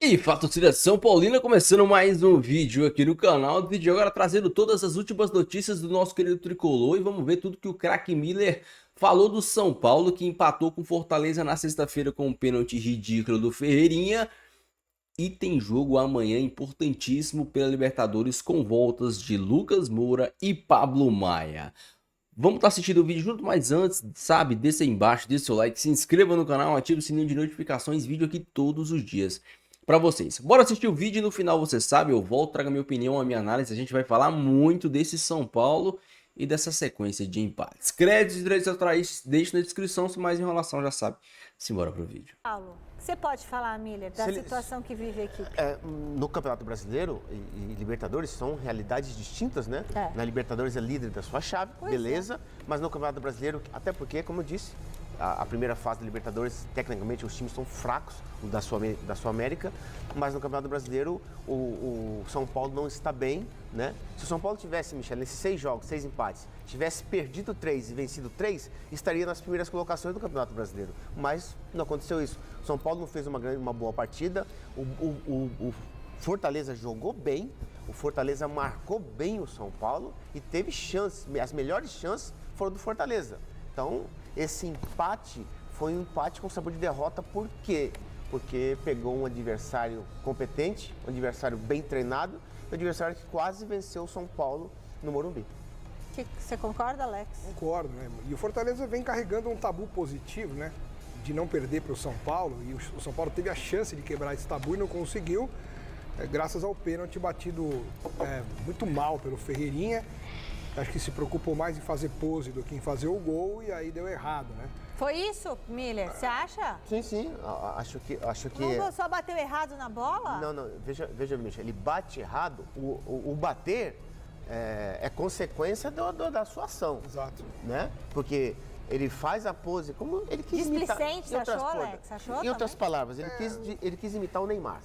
E fala, torcida São Paulina, começando mais um vídeo aqui no canal. O vídeo agora trazendo todas as últimas notícias do nosso querido Tricolor. E vamos ver tudo que o craque Miller falou do São Paulo, que empatou com Fortaleza na sexta-feira com um pênalti ridículo do Ferreirinha. E tem jogo amanhã importantíssimo pela Libertadores com voltas de Lucas Moura e Pablo Maia. Vamos estar assistindo o vídeo junto, mas antes, sabe, desça aí embaixo, deixa o seu like, se inscreva no canal, ative o sininho de notificações, vídeo aqui todos os dias para vocês. Bora assistir o vídeo e no final, você sabe, eu volto, trago a minha opinião, a minha análise, a gente vai falar muito desse São Paulo e dessa sequência de empates. Créditos e direitos autorais, deixe na descrição, se mais enrolação já sabe. Simbora pro vídeo. Paulo, você pode falar, Miller, da situação que vive a equipe? No Campeonato Brasileiro e Libertadores são realidades distintas, né? É. Na Libertadores é líder da sua chave, Pois beleza. Mas no Campeonato Brasileiro, até porque, como eu disse, a primeira fase da Libertadores, tecnicamente, os times são fracos, o da Sul América. Mas no Campeonato Brasileiro, o São Paulo não está bem, né? Se o São Paulo tivesse, Michel, nesses 6 jogos, 6 empates, tivesse perdido 3 e vencido 3, estaria nas primeiras colocações do Campeonato Brasileiro. Mas não aconteceu isso. O São Paulo não fez uma boa partida, o Fortaleza jogou bem, o Fortaleza marcou bem o São Paulo e teve chances, as melhores chances foram do Fortaleza. Então, esse empate foi um empate com sabor de derrota, por quê? Porque pegou um adversário competente, um adversário bem treinado, um adversário que quase venceu o São Paulo no Morumbi. Você concorda, Alex? Concordo, né? E o Fortaleza vem carregando um tabu positivo, né? De não perder para o São Paulo. E o São Paulo teve a chance de quebrar esse tabu e não conseguiu, graças ao pênalti batido muito mal pelo Ferreirinha. Acho que se preocupou mais em fazer pose do que em fazer o gol e aí deu errado, né? Foi isso, Miller? Você acha? Sim, acho que... Não só bateu errado na bola? Não, veja, Michel, ele bate errado, o bater é consequência da sua ação. Exato. Né? Porque ele faz a pose como ele quis imitar. Displicente, você achou, Alex? Achou Em outras também? palavras, ele quis imitar o Neymar.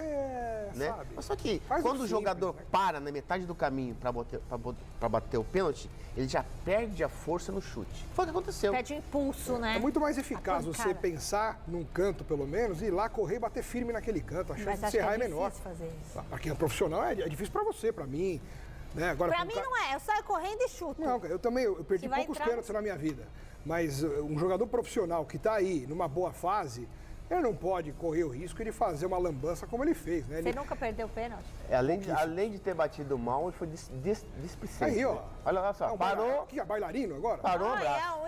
Né? Sabe? Mas só que Faz quando o simples, jogador né? para na metade do caminho para bater o pênalti, ele já perde a força no chute. Foi o que aconteceu. Pede um impulso, né? É muito mais eficaz A você pancada. pensar num canto, pelo menos, e ir lá correr e bater firme naquele canto. A chance Mas de acho que errar é é menor. difícil fazer isso. Para quem é profissional é difícil para você, para mim. Né? Agora, Pra um mim cara- não é, eu saio correndo e chuto. Não, eu também, eu perdi Se vai poucos entrar, pênaltis na minha vida. Mas um jogador profissional que está aí, numa boa fase, ele não pode correr o risco de fazer uma lambança como ele fez, né? Você Ele... nunca perdeu o pênalti? Além de ter batido mal, ele foi displicente. Aí, ó. Né? Olha lá só, parou, Que é bailarino agora? parou o braço.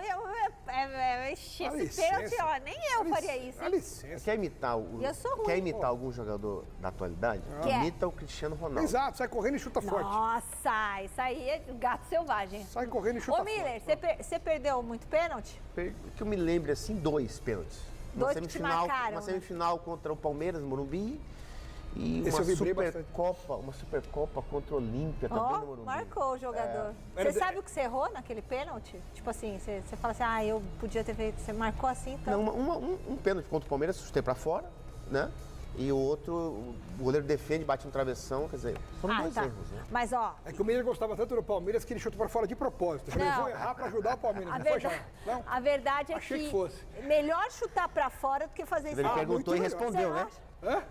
Ixi, Dá esse licença. pênalti, ó, nem eu faria isso, Dá hein? licença. Quer imitar, Eu sou ruim. quer imitar algum jogador da atualidade? Quer. Imita o Cristiano Ronaldo. Exato, sai correndo e chuta forte. Nossa, isso aí é gato selvagem. Sai correndo e chuta Ô, Miller, forte. você perdeu muito pênalti? Que eu me lembre, assim, 2 pênaltis. Dois que te marcaram, Uma né? semifinal contra o Palmeiras, no Morumbi. E Esse eu vibrei uma Supercopa contra o Olímpia, também no Ó, Morumbi. marcou o jogador. Era Você sabe o que você errou naquele pênalti? Tipo assim, você fala assim, ah, eu podia ter feito. Você marcou assim, então. Não, um pênalti contra o Palmeiras, chutei pra fora, né? E o outro, o goleiro defende, bate no travessão, quer dizer, foram dois erros, né? Mas, ó, É que o Miller gostava tanto do Palmeiras que ele chutou para fora de propósito. Eu falei, Não. vou errar para ajudar o Palmeiras. a Não foi, verdade, João? Não? a verdade é Achei que que fosse. melhor chutar pra fora do que fazer isso. Ele Ah, perguntou e muito melhor. respondeu, Você né? acha?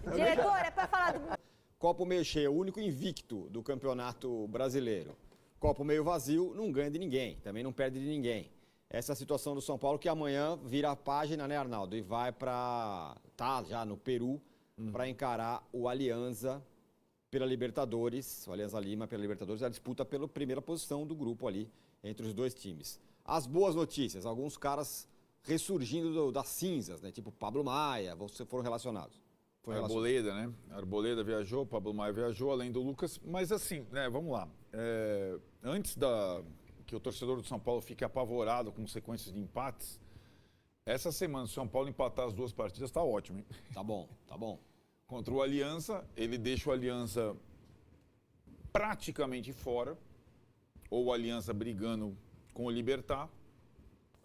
Hã? Diretor, é pra falar do... Copo meio cheio, o único invicto do Campeonato Brasileiro. Copo meio vazio, não ganha de ninguém, também não perde de ninguém. Essa é a situação do São Paulo que amanhã vira a página, né, Arnaldo? E vai tá já no Peru, para encarar o Alianza pela Libertadores, o Alianza Lima pela Libertadores, a disputa pela primeira posição do grupo ali, entre os dois times. As boas notícias, alguns caras ressurgindo das cinzas, né? Tipo Pablo Maia, foram relacionados. Foi relacionado. Arboleda, né? Arboleda viajou, Pablo Maia viajou, além do Lucas. Mas assim, né, vamos lá. Antes que o torcedor do São Paulo fique apavorado com sequências de empates, essa semana, se o São Paulo empatar as 2 partidas, está ótimo, hein? Tá bom, tá bom. Contra o Aliança, ele deixa o Aliança praticamente fora, ou o Aliança brigando com o Libertad,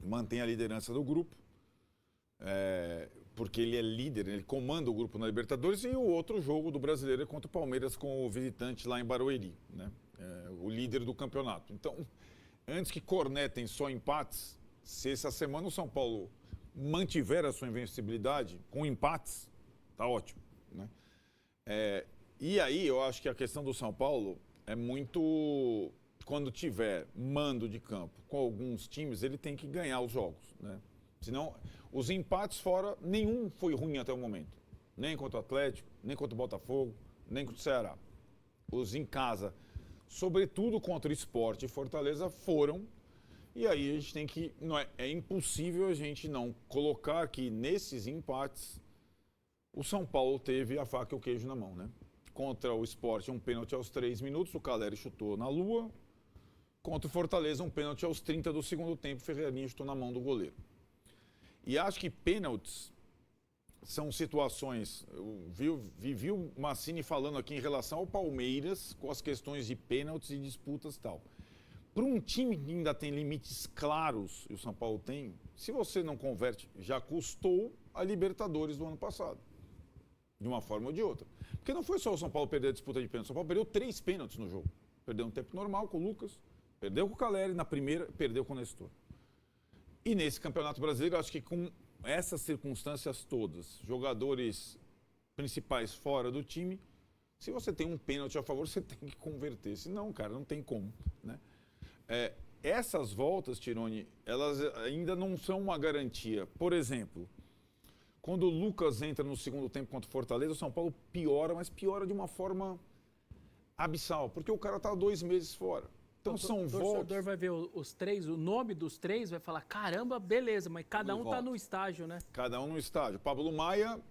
mantém a liderança do grupo, porque ele é líder, ele comanda o grupo na Libertadores, e o outro jogo do Brasileiro é contra o Palmeiras com o visitante lá em Barueri, né? O líder do campeonato. Então, antes que cornetem só empates, se essa semana o São Paulo mantiver a sua invencibilidade com empates, tá ótimo, né? E aí eu acho que a questão do São Paulo é muito... Quando tiver mando de campo com alguns times, ele tem que ganhar os jogos, né? Senão, os empates fora, nenhum foi ruim até o momento. Nem contra o Atlético, nem contra o Botafogo, nem contra o Ceará. Os em casa, sobretudo contra o Sport e Fortaleza, foram. E aí a gente tem que... É impossível a gente não colocar que nesses empates o São Paulo teve a faca e o queijo na mão, né? Contra o Sport, um pênalti aos 3 minutos, o Caleri chutou na lua. Contra o Fortaleza, um pênalti aos 30 do segundo tempo, o Ferreirinha chutou na mão do goleiro. E acho que pênaltis são situações... Eu vivi o Massini falando aqui em relação ao Palmeiras, com as questões de pênaltis e disputas e tal. Para um time que ainda tem limites claros, e o São Paulo tem, se você não converte, já custou a Libertadores do ano passado. De uma forma ou de outra. Porque não foi só o São Paulo perder a disputa de pênaltis. O São Paulo perdeu 3 pênaltis no jogo. Perdeu no tempo normal com o Lucas, perdeu com o Caleri, na primeira, perdeu com o Nestor. E nesse Campeonato Brasileiro, acho que com essas circunstâncias todas, jogadores principais fora do time, se você tem um pênalti a favor, você tem que converter. Senão, cara, não tem como, né? Essas voltas, Tironi, elas ainda não são uma garantia. Por exemplo, quando o Lucas entra no segundo tempo contra o Fortaleza, o São Paulo piora, mas piora de uma forma abissal, porque o cara está 2 meses fora. Então são voltas... O torcedor vai ver os 3, o nome dos 3, vai falar, caramba, beleza, mas cada um está no estágio, né? Cada um no estágio. O Pablo Maia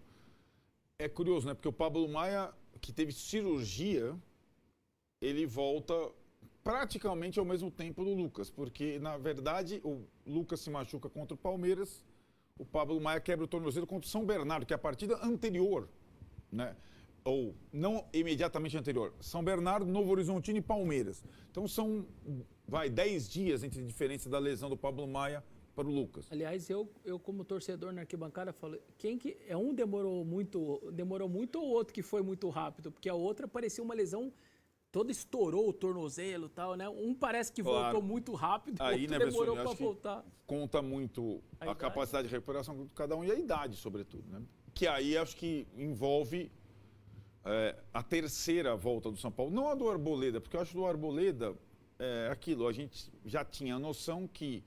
é curioso, né? Porque o Pablo Maia, que teve cirurgia, ele volta praticamente ao mesmo tempo do Lucas, porque, na verdade, o Lucas se machuca contra o Palmeiras, o Pablo Maia quebra o tornozelo contra o São Bernardo, que é a partida anterior, né? Ou não imediatamente anterior. São Bernardo, Novo Horizontino e Palmeiras. Então são, 10 dias entre a diferença da lesão do Pablo Maia para o Lucas. Aliás, eu como torcedor na arquibancada, falei, um demorou muito ou o outro que foi muito rápido? Porque a outra parecia uma lesão, toda estourou o tornozelo e tal, né? Um parece que voltou muito rápido, o outro demorou para voltar. Conta muito a capacidade de recuperação de cada um e a idade, sobretudo, né? Que aí acho que envolve... a terceira volta do São Paulo, não a do Arboleda, porque eu acho que do Arboleda aquilo, a gente já tinha a noção que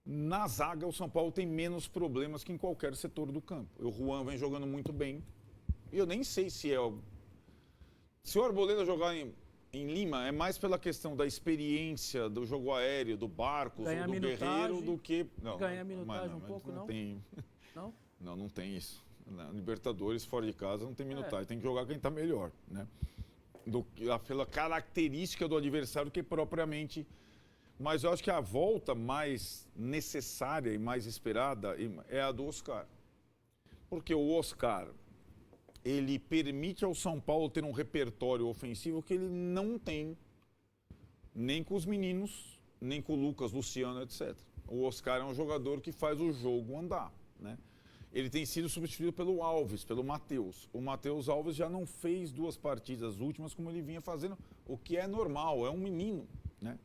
na zaga o São Paulo tem menos problemas que em qualquer setor do campo. O Juan vem jogando muito bem, e eu nem sei se se o Arboleda jogar em Lima, é mais pela questão da experiência, do jogo aéreo, do Barcos, ou do Guerreiro, do que... Não, ganhar minutagem um pouco, não? Tem... Não? Não tem isso. Na Libertadores, fora de casa, não tem minutagem. Tem que jogar quem está melhor, né? Pela característica do adversário que propriamente... Mas eu acho que a volta mais necessária e mais esperada é a do Oscar. Porque o Oscar, ele permite ao São Paulo ter um repertório ofensivo que ele não tem nem com os meninos, nem com o Lucas, Luciano, etc. O Oscar é um jogador que faz o jogo andar, né? Ele tem sido substituído pelo Alves, pelo Matheus. O Matheus Alves já não fez 2 partidas últimas como ele vinha fazendo, o que é normal, é um menino, né?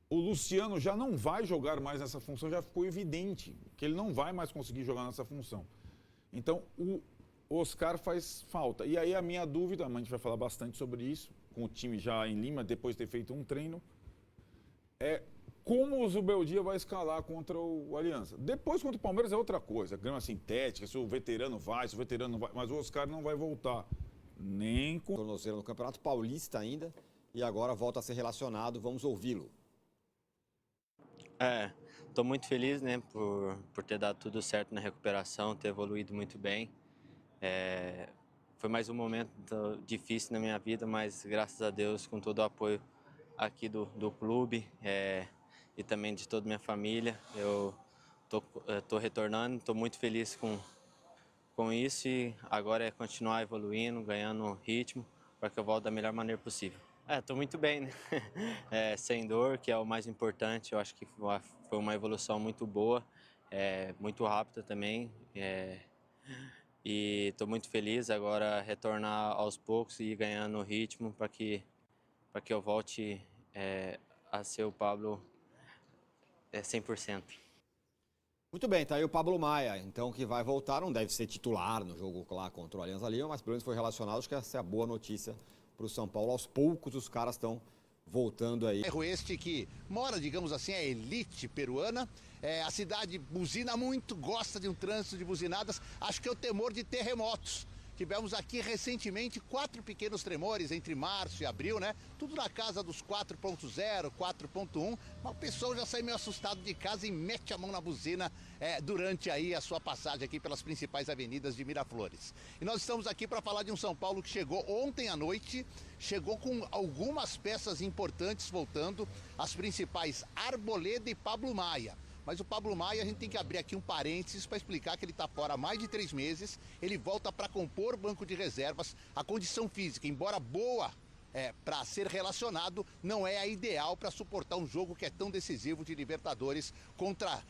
O Luciano já não vai jogar mais nessa função, já ficou evidente que ele não vai mais conseguir jogar nessa função. Então, o Oscar faz falta. E aí a minha dúvida, a gente vai falar bastante sobre isso, com o time já em Lima, depois de ter feito um treino, é como o Zubeldia vai escalar contra o Aliança. Depois, contra o Palmeiras, é outra coisa. Grama sintética, se o veterano vai, se o veterano não vai. Mas o Oscar não vai voltar. Nem com... Tornozelo no Campeonato Paulista ainda. E agora volta a ser relacionado. Vamos ouvi-lo. Estou muito feliz, né, por ter dado tudo certo na recuperação, ter evoluído muito bem. Foi mais um momento difícil na minha vida, mas graças a Deus, com todo o apoio aqui do clube e também de toda a minha família, eu tô retornando, estou muito feliz com isso e agora é continuar evoluindo, ganhando ritmo para que eu volte da melhor maneira possível. Estou muito bem, né? Sem dor, que é o mais importante. Eu acho que foi uma evolução muito boa, muito rápida também. E estou muito feliz agora retornar aos poucos e ir ganhando ritmo para que eu volte a ser o Pablo 100%. Muito bem, tá aí o Pablo Maia, então, que vai voltar, não deve ser titular no jogo lá contra o Alianza Lima, mas pelo menos foi relacionado, acho que essa é a boa notícia para o São Paulo. Aos poucos os caras estão voltando aí. Erro este que mora, digamos assim, a elite peruana. A cidade buzina muito, gosta de um trânsito de buzinadas. Acho que é o temor de terremotos. Tivemos aqui recentemente 4 pequenos tremores entre março e abril, né? Tudo na casa dos 4.0, 4.1. Mas o pessoal já sai meio assustado de casa e mete a mão na buzina durante aí a sua passagem aqui pelas principais avenidas de Miraflores. E nós estamos aqui para falar de um São Paulo que chegou ontem à noite, chegou com algumas peças importantes voltando, as principais Arboleda e Pablo Maia. Mas o Pablo Maia, a gente tem que abrir aqui um parênteses para explicar que ele está fora há mais de 3 meses. Ele volta para compor banco de reservas. A condição física, embora boa para ser relacionado, não é a ideal para suportar um jogo que é tão decisivo de Libertadores contra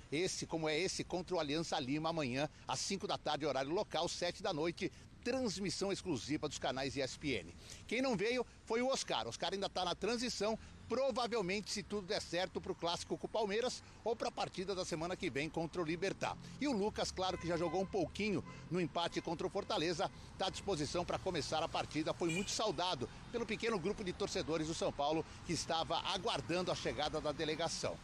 contra o Alianza Lima amanhã, às 5 da tarde, horário local, 7 da noite. Transmissão exclusiva dos canais ESPN. Quem não veio foi o Oscar. O Oscar ainda está na transição. Provavelmente, se tudo der certo, para o clássico com o Palmeiras ou para a partida da semana que vem contra o Libertad. E o Lucas, claro que já jogou um pouquinho no empate contra o Fortaleza, está à disposição para começar a partida. Foi muito saudado pelo pequeno grupo de torcedores do São Paulo que estava aguardando a chegada da delegação.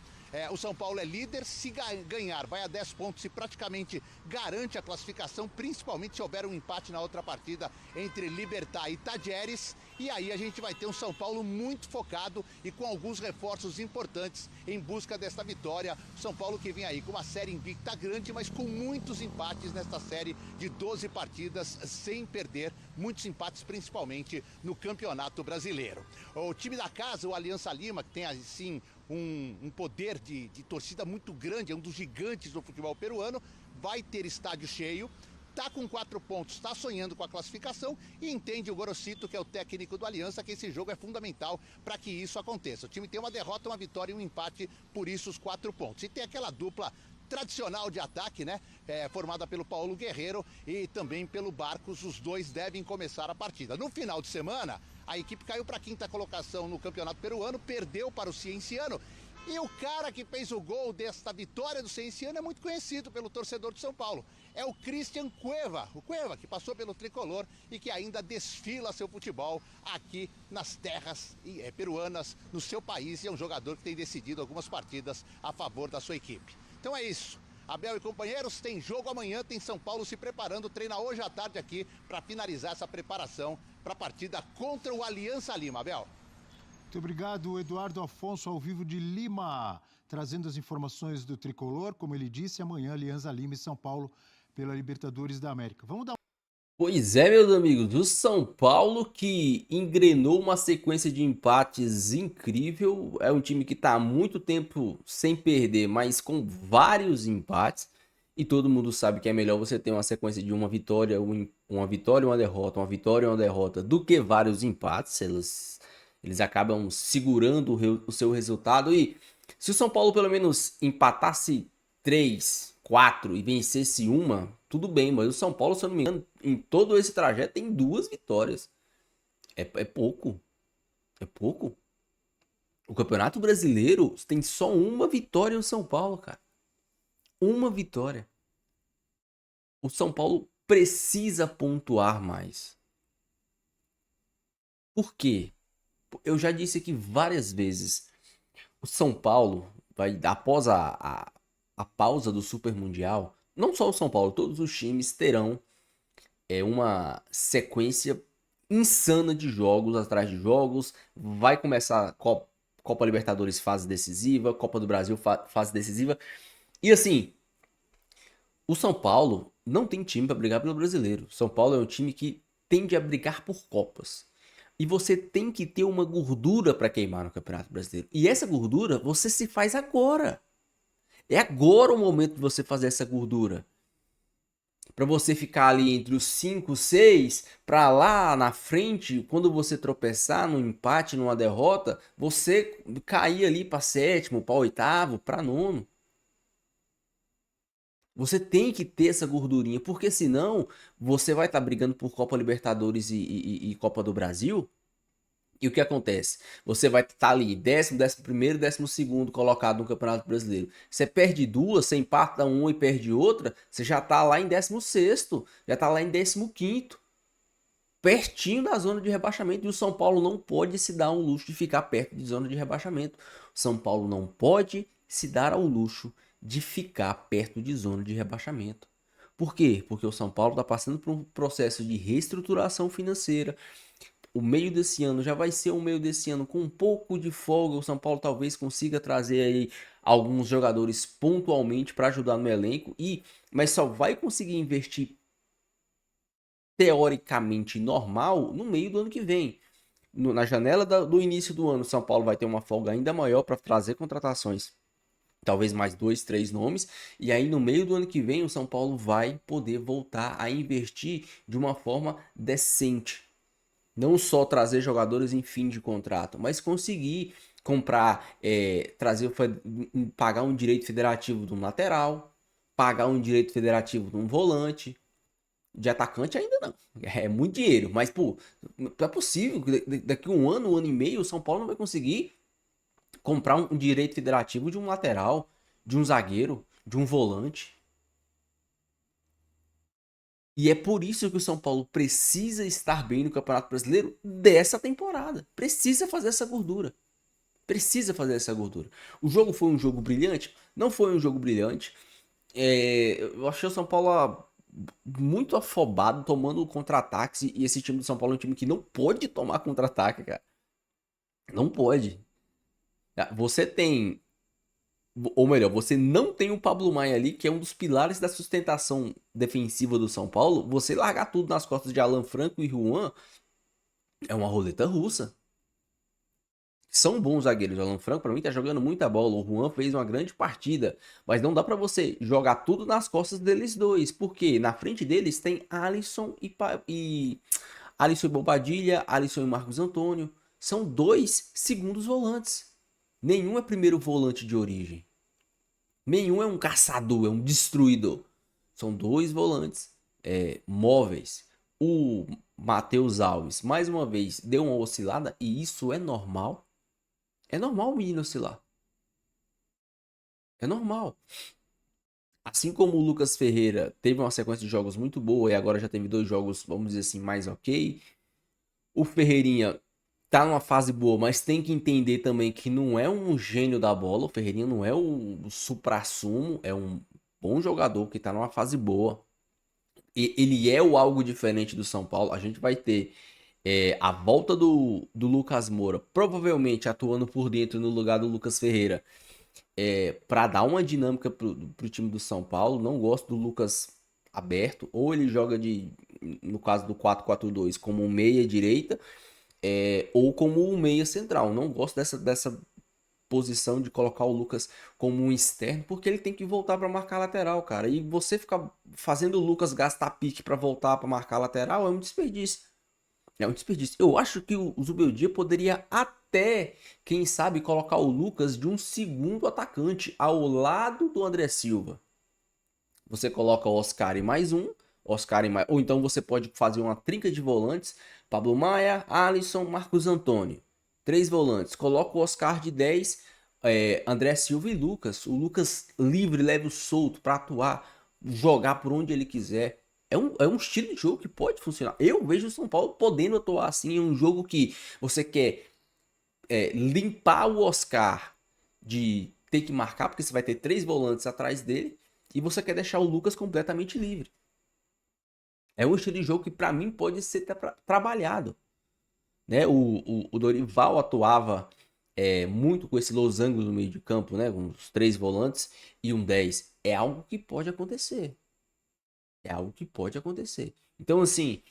O São Paulo é líder, se ganhar vai a 10 pontos e praticamente garante a classificação, principalmente se houver um empate na outra partida entre Libertad e Tajeres. E aí a gente vai ter um São Paulo muito focado e com alguns reforços importantes em busca desta vitória. São Paulo que vem aí com uma série invicta grande, mas com muitos empates nesta série de 12 partidas sem perder. Muitos empates, principalmente no Campeonato Brasileiro. O time da casa, o Alianza Lima, que tem assim um poder de torcida muito grande, é um dos gigantes do futebol peruano, vai ter estádio cheio, tá com 4 pontos, tá sonhando com a classificação e entende o Gorosito, que é o técnico do Aliança, que esse jogo é fundamental para que isso aconteça. O time tem uma derrota, uma vitória e um empate, por isso os 4 pontos. E tem aquela dupla tradicional de ataque, né? Formada pelo Paulo Guerreiro e também pelo Barcos. Os dois devem começar a partida. No final de semana, a equipe caiu para a 5ª colocação no Campeonato Peruano, perdeu para o Cienciano. E o cara que fez o gol desta vitória do Cienciano é muito conhecido pelo torcedor de São Paulo. É o Christian Cueva, o Cueva que passou pelo tricolor e que ainda desfila seu futebol aqui nas terras peruanas, no seu país, e é um jogador que tem decidido algumas partidas a favor da sua equipe. Então é isso. Abel e companheiros, tem jogo amanhã, tem São Paulo se preparando, treina hoje à tarde aqui para finalizar essa preparação para a partida contra o Alianza Lima. Abel. Muito obrigado, Eduardo Afonso, ao vivo de Lima, trazendo as informações do Tricolor. Como ele disse, amanhã Alianza Lima e São Paulo pela Libertadores da América. Vamos dar. Pois é, meus amigos, o São Paulo que engrenou uma sequência de empates incrível. É um time que está há muito tempo sem perder, mas com vários empates. E todo mundo sabe que é melhor você ter uma sequência de uma vitória, uma vitória e uma derrota, uma vitória e uma derrota, do que vários empates. Eles acabam segurando o seu resultado. E se o São Paulo pelo menos empatasse 3, 4 e vencesse uma, tudo bem. Mas o São Paulo, se eu não me engano, em todo esse trajeto tem 2 vitórias. É pouco. É pouco. O Campeonato Brasileiro tem só uma vitória no São Paulo, cara. Uma vitória. O São Paulo precisa pontuar mais. Por quê? Eu já disse aqui várias vezes. O São Paulo vai, após a pausa do Super Mundial, não só o São Paulo, todos os times terão uma sequência insana de jogos atrás de jogos. Vai começar Copa Libertadores fase decisiva, Copa do Brasil fase decisiva. E assim, o São Paulo não tem time para brigar pelo Brasileiro. O São Paulo é um time que tende a brigar por Copas. E você tem que ter uma gordura para queimar no Campeonato Brasileiro. E essa gordura você se faz agora. É agora o momento de você fazer essa gordura. Para você ficar ali entre os 5, 6, para lá na frente, quando você tropeçar num empate, numa derrota, você cair ali para 7º, para 8º, para 9º. Você tem que ter essa gordurinha, porque senão você vai estar brigando por Copa Libertadores e Copa do Brasil E o que acontece? Você vai estar ali 10º, 11º, 12º colocado no Campeonato Brasileiro. Você perde duas, você empata uma e perde outra, você já tá lá em 16º, já tá lá em 15º. Pertinho da zona de rebaixamento. E o São Paulo não pode se dar ao luxo de ficar perto de zona de rebaixamento. O São Paulo não pode se dar ao luxo de ficar perto de zona de rebaixamento. Por quê? Porque o São Paulo está passando por um processo de reestruturação financeira. O meio desse ano já vai ser um meio desse ano com um pouco de folga. O São Paulo talvez consiga trazer aí alguns jogadores pontualmente para ajudar no elenco, mas só vai conseguir investir teoricamente normal no meio do ano que vem. Na janela do início do ano, o São Paulo vai ter uma folga ainda maior para trazer contratações, talvez mais 2, 3 nomes, e aí no meio do ano que vem o São Paulo vai poder voltar a investir de uma forma decente. Não só trazer jogadores em fim de contrato, mas conseguir comprar, pagar um direito federativo de um lateral, pagar um direito federativo de um volante. De atacante ainda não. É muito dinheiro. Mas, pô, não é possível que daqui um ano e meio, o São Paulo não vai conseguir comprar um direito federativo de um lateral, de um zagueiro, de um volante. E é por isso que o São Paulo precisa estar bem no Campeonato Brasileiro dessa temporada. Precisa fazer essa gordura. Precisa fazer essa gordura. O jogo foi um jogo brilhante? Não foi um jogo brilhante. Eu achei o São Paulo muito afobado, tomando contra-ataques, e esse time do São Paulo é um time que não pode tomar contra-ataque, cara. Não pode. Você tem, ou melhor, você não tem o Pablo Maia ali, que é um dos pilares da sustentação defensiva do São Paulo. Você largar tudo nas costas de Alan Franco e Juan é uma roleta russa. São bons zagueiros. O Alan Franco, pra mim, tá jogando muita bola. O Juan fez uma grande partida. Mas não dá pra você jogar tudo nas costas deles dois. Porque na frente deles tem Alisson e Alisson e Bobadilha, Alisson e Marcos Antônio. São 2 segundos volantes. Nenhum é primeiro volante de origem. Nenhum é um caçador, é um destruidor. São 2 volantes móveis. O Matheus Alves, mais uma vez, deu uma oscilada. E isso é normal. É normal o menino oscilar. É normal. Assim como o Lucas Ferreira teve uma sequência de jogos muito boa e agora já teve 2 jogos, vamos dizer assim, mais ok. O Ferreirinha tá numa fase boa, mas tem que entender também que não é um gênio da bola. O Ferreirinha não é o suprassumo, é um bom jogador que tá numa fase boa. E ele é o algo diferente do São Paulo. A gente vai ter a volta do Lucas Moura, provavelmente atuando por dentro no lugar do Lucas Ferreira, para dar uma dinâmica pro time do São Paulo. Não gosto do Lucas aberto, ou ele joga no caso do 4-4-2 como um meia direita, ou como um meia central. Não gosto dessa posição de colocar o Lucas como um externo, porque ele tem que voltar para marcar lateral, cara. E você ficar fazendo o Lucas gastar pique para voltar para marcar lateral é um desperdício. É um desperdício. Eu acho que o Zubeldia poderia até, quem sabe, colocar o Lucas de um segundo atacante ao lado do André Silva. Você coloca o Oscar e mais um, ou então você pode fazer uma trinca de volantes: Pablo Maia, Alisson, Marcos Antônio. 3 volantes. Coloca o Oscar de 10, André Silva e Lucas. O Lucas livre, leve solto para atuar, jogar por onde ele quiser. É um estilo de jogo que pode funcionar. Eu vejo o São Paulo podendo atuar assim. É um jogo que você quer limpar o Oscar de ter que marcar, porque você vai ter 3 volantes atrás dele, e você quer deixar o Lucas completamente livre. É um estilo de jogo que para mim pode ser trabalhado. Né? O Dorival atuava muito com esse losango no meio de campo, né? Com os 3 volantes e um 10. É algo que pode acontecer. É algo que pode acontecer. Então, assim,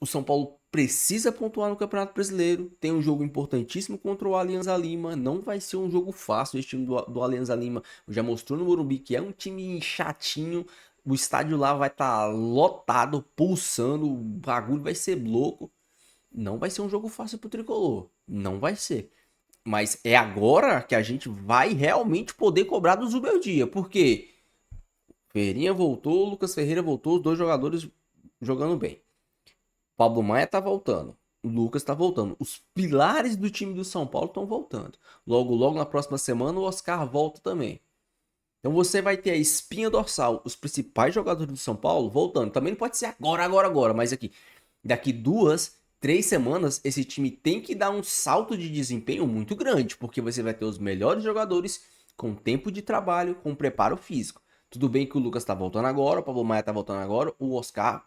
o São Paulo precisa pontuar no Campeonato Brasileiro. Tem um jogo importantíssimo contra o Alianza Lima. Não vai ser um jogo fácil. Esse time do Alianza Lima já mostrou no Morumbi que é um time chatinho. O estádio lá vai estar lotado, pulsando. O bagulho vai ser louco. Não vai ser um jogo fácil pro Tricolor. Não vai ser. Mas é agora que a gente vai realmente poder cobrar do Zubeldia. Por quê? Ferreirinha voltou, Lucas Ferreira voltou, os 2 jogadores jogando bem. Pablo Maia tá voltando. O Lucas tá voltando. Os pilares do time do São Paulo estão voltando. Logo, logo na próxima semana o Oscar volta também. Então você vai ter a espinha dorsal, os principais jogadores do São Paulo voltando. Também não pode ser agora, mas aqui, daqui 2, 3 semanas, esse time tem que dar um salto de desempenho muito grande, porque você vai ter os melhores jogadores com tempo de trabalho, com preparo físico. Tudo bem que o Lucas tá voltando agora, o Pablo Maia tá voltando agora, o Oscar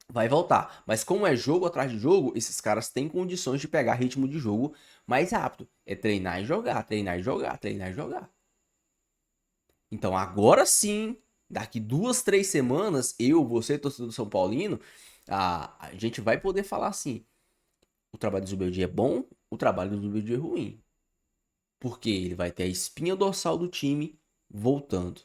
vai voltar. Mas como é jogo atrás de jogo, esses caras têm condições de pegar ritmo de jogo mais rápido. É treinar e jogar, treinar e jogar, treinar e jogar. Então agora sim, daqui 2, 3 semanas, você, torcedor do São Paulino, a gente vai poder falar assim, o trabalho do Zubeldia é bom, o trabalho do Zubeldia é ruim. Porque ele vai ter a espinha dorsal do time voltando.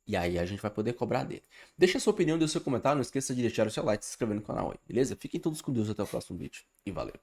E aí a gente vai poder cobrar dele. Deixa a sua opinião, deixa o seu comentário, não esqueça de deixar o seu like e se inscrever no canal aí, beleza? Fiquem todos com Deus, até o próximo vídeo e valeu.